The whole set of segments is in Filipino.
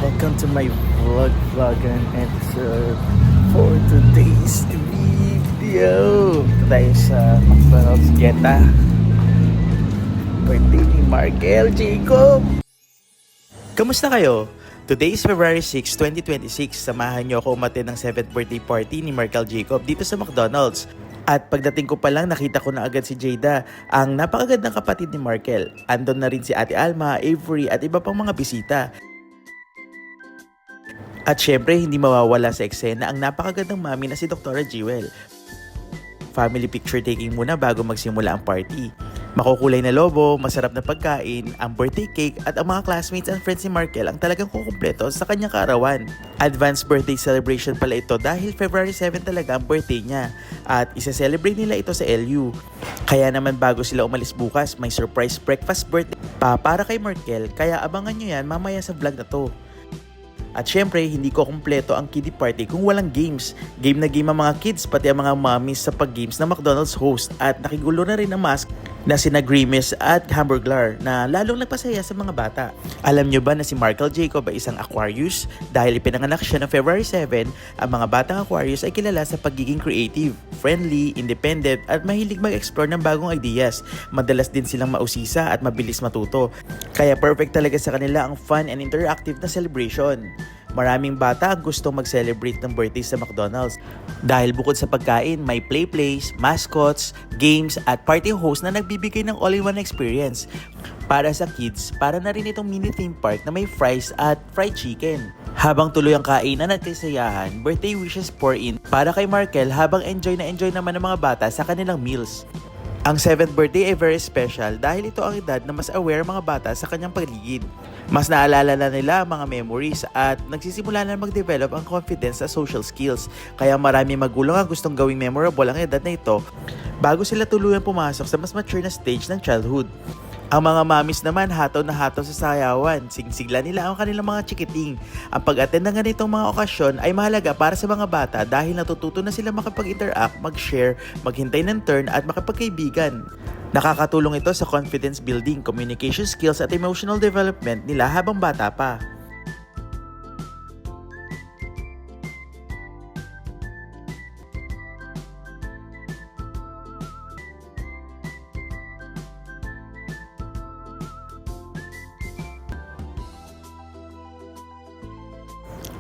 Welcome to my vlog and episode for today's video. Ito tayo sa McDonald's Geta. Birthday ni Markel Jacob. Kamusta kayo? Today is February 6, 2026. Samahan niyo ako umattend ng 7th birthday party ni Markel Jacob dito sa McDonald's. At pagdating ko pa lang, nakita ko na agad si Jada, ang napakagandang kapatid ni Markel. Andon na rin si Ate Alma, Avery at iba pang mga bisita. At syempre, hindi mawawala sa eksena ang napakagandang mami na si Dr. Jewel. Family picture taking muna bago magsimula ang party. Makukulay na lobo, masarap na pagkain, ang birthday cake at ang mga classmates and friends ni Markel ang talagang kukumpleto sa kanyang kaarawan. Advanced birthday celebration pala ito dahil February 7 talaga ang birthday niya at isa-celebrate nila ito sa LU. Kaya naman bago sila umalis bukas, may surprise breakfast birthday pa para kay Markel, kaya abangan nyo yan mamaya sa vlog na to. At syempre, hindi ko kumpleto ang kiddie party kung walang games. Game na game ang mga kids, pati ang mga mommies sa pag-games na McDonald's host. At nakigulo na rin ang mask na sina Grimace at Hamburglar na lalong nagpasaya sa mga bata. Alam nyo ba na si Markel Jacob ay isang Aquarius? Dahil ipinanganak siya noong February 7, ang mga batang Aquarius ay kilala sa pagiging creative, friendly, independent at mahilig mag-explore ng bagong ideas. Madalas din silang mausisa at mabilis matuto. Kaya perfect talaga sa kanila ang fun and interactive na celebration. Maraming bata ang gusto mag-celebrate ng birthday sa McDonald's. Dahil bukod sa pagkain, may play place, mascots, games at party host na nagbibigay ng all-in-one experience. Para sa kids, para na rin itong mini theme park na may fries at fried chicken. Habang tuloy ang kainan at kasiyahan, birthday wishes pour in para kay Markel habang enjoy naman ng mga bata sa kanilang meals. Ang 7th birthday ay very special dahil ito ang edad na mas aware mga bata sa kanyang paligid. Mas naalala na nila ang mga memories at nagsisimula na mag-develop ang confidence sa social skills. Kaya marami magulang ang gustong gawing memorable ang edad na ito bago sila tuluyan pumasok sa mas mature na stage ng childhood. Ang mga mamis naman hataw na hataw sa sayawan, singsigla nila ang kanilang mga chikiting. Ang pag-attend ng ganitong mga okasyon ay mahalaga para sa mga bata dahil natututo na sila makapag-interact, mag-share, maghintay ng turn at makapagkaibigan. Nakakatulong ito sa confidence building, communication skills at emotional development nila habang bata pa.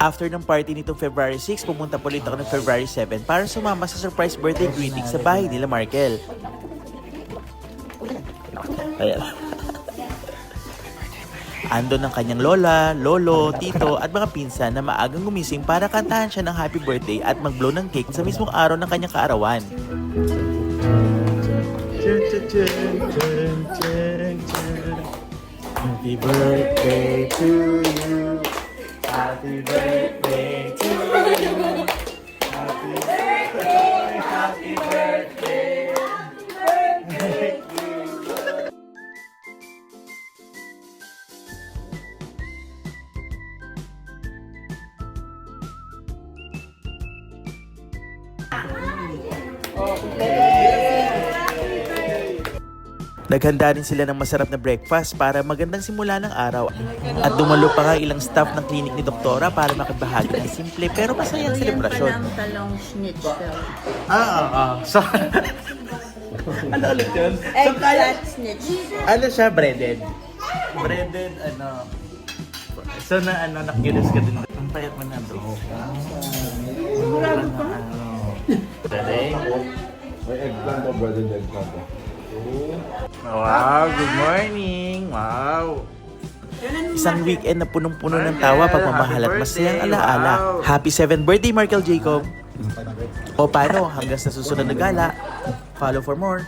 After ng party nitong February 6, pumunta po ulit ako ng February 7 para sumama sa surprise birthday greeting sa bahay nila Markel. Ayan. Andon ang kanyang lola, lolo, tito at mga pinsan na maagang gumising para kantahan siya ng happy birthday at mag-blow ng cake sa mismong araw ng kanyang kaarawan. Happy birthday to you. Happy birthday to you. Happy birthday, happy birthday. Thank you. Naghanda rin sila ng masarap na breakfast para magandang simula ng araw. At dumalo pa nga ilang staff ng clinic ni Doktora para makibahagi ng simple pero masayang selebrasyon. Ng talong schnitzel. So, ano ulit yun? Eggplant schnitzel. Ano siya? Breaded? Breaded, ano? So, nakikilis ka din. Ang payat mo na ito. Ready? May eggplant o breaded eggplant. Wow, good morning! Wow! Isang weekend na punong-puno ng tawa, pagmamahal at masayang alaala. Happy 7th birthday, Markel Jacob! O paano, hanggang sa susunod na gala, follow for more!